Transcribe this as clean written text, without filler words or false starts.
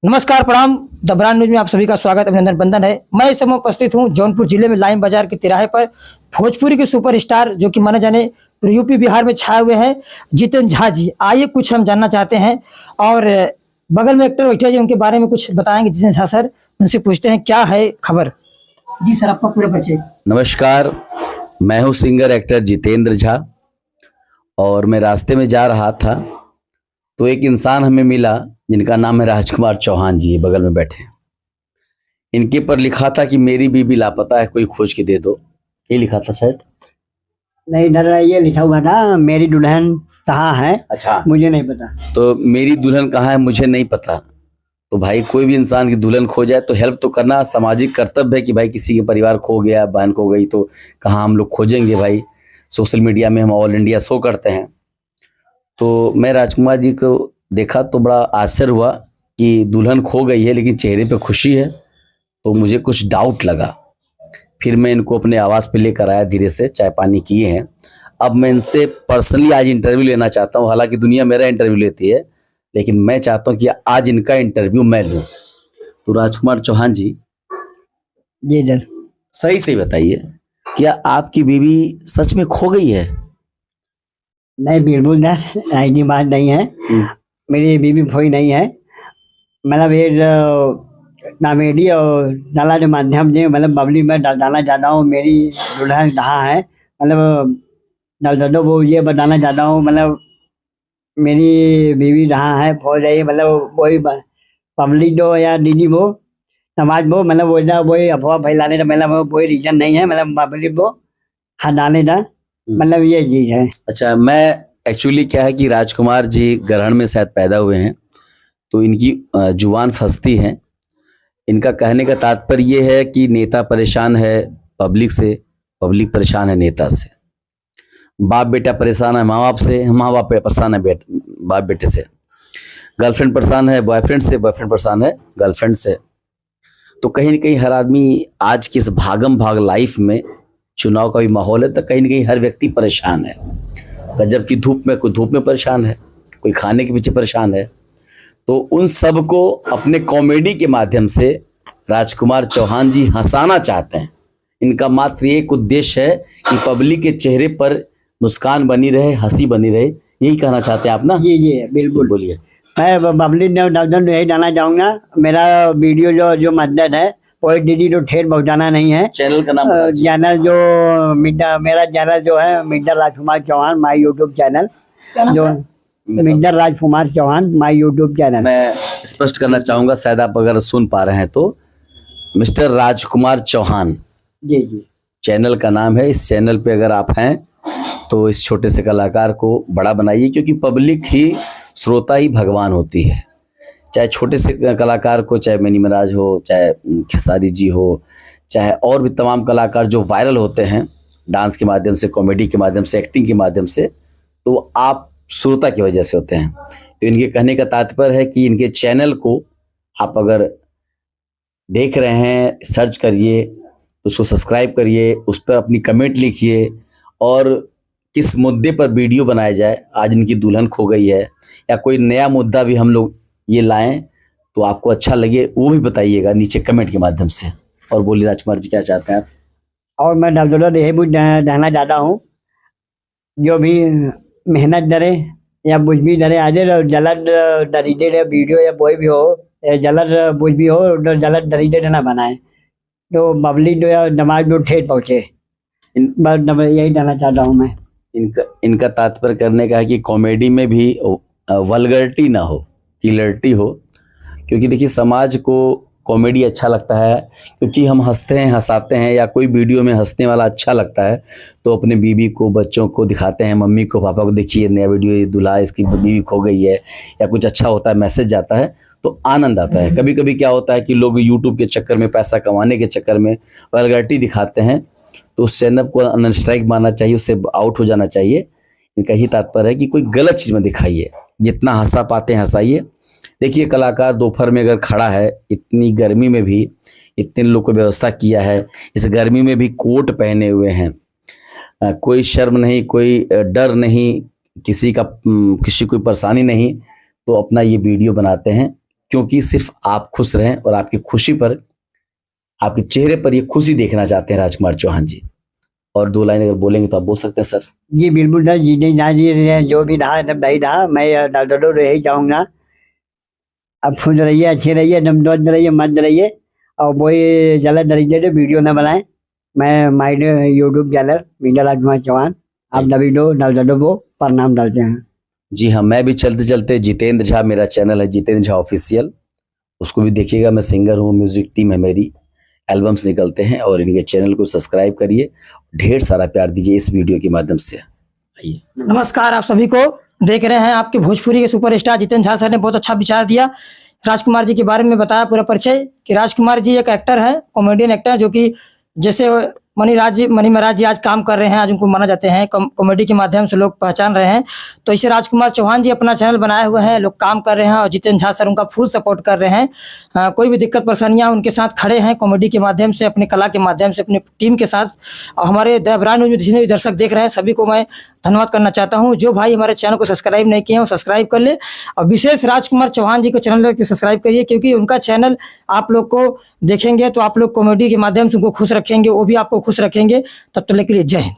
नमस्कार, प्रणाम। The brand news में आप सभी का स्वागत, अभिनंदन, बंधन है। मैं इस समय उपस्थित हूं जौनपुर जिले में लाइन बाजार के तिराहे पर। भोजपुरी के सुपरस्टार जो कि माने जाने यूपी बिहार में छाए हुए हैं, जितेंद्र झा जी। आइए कुछ हम जानना चाहते हैं और बगल में एक्टर बैठे हैं, उनके बारे में कुछ बताएंगे जितेंद्र झा सर। उनसे पूछते हैं क्या है खबर। जी सर, आपका पूरा परिचय। नमस्कार, मैं हूँ सिंगर एक्टर जितेंद्र झा और मैं रास्ते में जा रहा था तो एक इंसान हमें मिला जिनका नाम है राजकुमार चौहान जी, बगल में बैठे हैं। इनके पर लिखा था कि मेरी बीबी लापता है, कोई खोज के दे दो। ये लिखा था शायद। नहीं डर, ये लिखा हुआ था मेरी दुल्हन कहाँ है। अच्छा, मुझे नहीं पता। तो मेरी दुल्हन कहाँ है मुझे नहीं पता। तो भाई कोई भी इंसान की दुल्हन खो जाए तो हेल्प तो करना सामाजिक कर्तव्य है कि भाई किसी के परिवार खो गया, बहन खो गई तो कहाँ हम लोग खोजेंगे भाई। सोशल मीडिया में हम ऑल इंडिया शो करते हैं। तो मैं राजकुमार जी को देखा तो बड़ा आश्चर्य हुआ कि दुल्हन खो गई है लेकिन चेहरे पे खुशी है। तो मुझे कुछ डाउट लगा। फिर मैं इनको अपने आवास पे लेकर आया, धीरे से चाय पानी किए हैं। अब मैं इनसे पर्सनली आज इंटरव्यू लेना चाहता हूँ। हालांकि दुनिया मेरा इंटरव्यू लेती है लेकिन मैं चाहता हूँ कि आज इनका इंटरव्यू मैं लूँ। तो राजकुमार चौहान जी, जी सर। सही से बताइए, क्या आपकी बीवी सच में खो गई है? नहीं बिल्कुल सर, ऐसी बात नहीं है। मेरी बीबी खोई नहीं है। मतलब एक कॉमेडी और कला के माध्यम से मतलब पब्लिक में बताना चाहता हूँ मेरी दुल्हन कहाँ है। मतलब दर्शकों को ये बताना चाहता हूँ मतलब मेरी बीवी कहाँ है, खो गई। मतलब कोई पब्लिक हो या दीदी हो, समाज को मतलब वही अफवाह फैलाने का मतलब कोई रीजन नहीं है। मतलब पब्लिक को हटाने का मतलब ये चीज है। अच्छा, मैं एक्चुअली क्या है कि राजकुमार जी ग्रहण में शायद पैदा हुए हैं तो इनकी जुबान फंसती है। इनका कहने का तात्पर्य ये है कि नेता परेशान है पब्लिक से, पब्लिक परेशान है नेता से। बाप बेटा परेशान है माँ बाप से, माँ बाप परेशान है बाप बेटे से। गर्लफ्रेंड परेशान है बॉयफ्रेंड से, बॉयफ्रेंड परेशान है गर्लफ्रेंड से। तो कहीं ना कहीं हर आदमी आज की इस भागम भाग लाइफ में, चुनाव का भी माहौल है तो कहीं ना कहीं हर व्यक्ति परेशान है। गजब की धूप में, कोई धूप में परेशान है, कोई खाने के पीछे परेशान है। तो उन सब को अपने कॉमेडी के माध्यम से राजकुमार चौहान जी हंसाना चाहते हैं। इनका मात्र एक उद्देश्य है कि पब्लिक के चेहरे पर मुस्कान बनी रहे, हंसी बनी रहे। यही कहना चाहते हैं आप ना? जी बिल्कुल। बोलिए। मैं पब्लिक ने यही डालना चाहूँगा, मेरा वीडियो जो मदद है कोई दीदी तो ठेर पहुँचाना नहीं है। चैनल का नाम चैनल जो मेरा चैनल जो है mister Rajkumar Chauhan my YouTube channel, जो mister Rajkumar Chauhan my YouTube channel. मैं स्पष्ट करना चाहूँगा, शायद आप अगर सुन पा रहे हैं तो मिस्टर राजकुमार चौहान जी चैनल का नाम है। इस चैनल पे अगर आप हैं तो इस छोटे से कलाकार को बड़ा बनाइए, क्योंकि पब्लिक ही, श्रोता ही भगवान होती है। चाहे छोटे से कलाकार को, चाहे मिनी महाराज हो, चाहे खेसारी जी हो, चाहे और भी तमाम कलाकार जो वायरल होते हैं डांस के माध्यम से, कॉमेडी के माध्यम से, एक्टिंग के माध्यम से, तो आप श्रोता की वजह से होते हैं। तो इनके कहने का तात्पर्य है कि इनके चैनल को आप अगर देख रहे हैं, सर्च करिए तो उसको सब्सक्राइब करिए, उस पर अपनी कमेंट लिखिए और किस मुद्दे पर वीडियो बनाया जाए। आज इनकी दुल्हन खो गई है या कोई नया मुद्दा भी हम लोग ये लाएं तो आपको अच्छा लगे, वो भी बताइएगा नीचे कमेंट के माध्यम से। और बोलिए राजकुमार जी, क्या चाहते हैं आप? और मैं डॉक्टर यही कहना चाहता हूँ, जो भी मेहनत करे या कुछ भी करे, आज जलद तरीके वीडियो या कोई भी हो, जलद कुछ भी हो तो जलद तरीके से ना बनाए तो पब्लिक जो या समाज में ठेठ पहुँचे। यही कहना चाहता हूँ मैं। इनका तात्पर्य करने का है कि कॉमेडी में भी वल्गरिटी ना हो, क्लियरिटी हो। क्योंकि देखिए समाज को कॉमेडी अच्छा लगता है क्योंकि हम हंसते हैं, हंसाते हैं, या कोई वीडियो में हंसने वाला अच्छा लगता है तो अपने बीवी को, बच्चों को दिखाते हैं, मम्मी को, पापा को, देखिए नया वीडियो, ये दूल्हा इसकी बीवी खो गई है, या कुछ अच्छा होता है, मैसेज जाता है तो आनंद आता है। कभी कभी क्या होता है कि लोग यूट्यूब के चक्कर में, पैसा कमाने के चक्कर में वल्गरिटी दिखाते हैं तो उस चैनल को अनस्ट्राइक मारना चाहिए, उससे आउट हो जाना चाहिए। इनका ही तात्पर्य है कि कोई गलत चीज़ में दिखाइए, जितना हंसा पाते हैं हंसाइए। देखिए कलाकार दोपहर में अगर खड़ा है, इतनी गर्मी में भी इतने लोग को व्यवस्था किया है, इस गर्मी में भी कोट पहने हुए हैं, कोई शर्म नहीं, कोई डर नहीं, किसी को परेशानी नहीं, तो अपना ये वीडियो बनाते हैं। क्योंकि सिर्फ आप खुश रहें और आपकी खुशी पर, आपके चेहरे पर ये खुशी देखना चाहते हैं राजकुमार चौहान जी। और 2 लाइन अगर बोलेंगे तो आप बोल सकते हैं सर। जी बिल्कुल सर, जीने ना जी जो भी रहा सब नहीं रहा, मैं डॉक्टरों यही चाहूँगा, अब खुश रहिए, अच्छे रहिए, दमदोज रहिए, मस्त रहिए, और वही गलत तरीके से वीडियो ना बनाएं। मैं माइड यूट्यूब चैनल मीडिया राजकुमार चौहान, आप नवी डॉक्टरों को प्रणाम डालते हैं। जी हाँ, मैं भी चलते चलते जितेंद्र झा, मेरा चैनल है जितेंद्र झा ऑफिशियल, उसको भी देखिएगा। मैं सिंगर हूँ, म्यूजिक टीम है मेरी, एल्बम्स निकलते हैं, और इनके चैनल को सब्सक्राइब करिए, ढेर सारा प्यार दीजिए इस वीडियो के माध्यम से। आइए। नमस्कार, आप सभी को देख रहे हैं आपके भोजपुरी के सुपरस्टार जितेंद्र झा सर ने बहुत अच्छा विचार दिया, राजकुमार जी के बारे में बताया पूरा परिचय कि राजकुमार जी एक एक्टर है, कॉमेडियन एक्टर, जो कि जैसे मनी महाराज जी आज काम कर रहे हैं, आज उनको माना जाते हैं, कॉमेडी के माध्यम से लोग पहचान रहे हैं। तो इसे राजकुमार चौहान जी अपना चैनल बनाए हुए हैं, लोग काम कर रहे हैं, और जितेंद्र झा सर उनका फुल सपोर्ट कर रहे हैं। कोई भी दिक्कत परेशानियां उनके साथ खड़े हैं, कॉमेडी के माध्यम से, अपनी कला के माध्यम से, अपनी टीम के साथ। और हमारे द ब्रांड न्यूज में जितने भी दर्शक देख रहे हैं सभी को मैं धन्यवाद करना चाहता हूं। जो भाई हमारे चैनल को सब्सक्राइब नहीं किए हैं वो सब्सक्राइब कर ले, और विशेष राजकुमार चौहान जी को चैनल को सब्सक्राइब करिए, क्योंकि उनका चैनल आप लोग को देखेंगे तो आप लोग कॉमेडी के माध्यम से उनको खुश रखेंगे, वो भी आपको खुश रखेंगे। तब तक के लिए जय हिंद।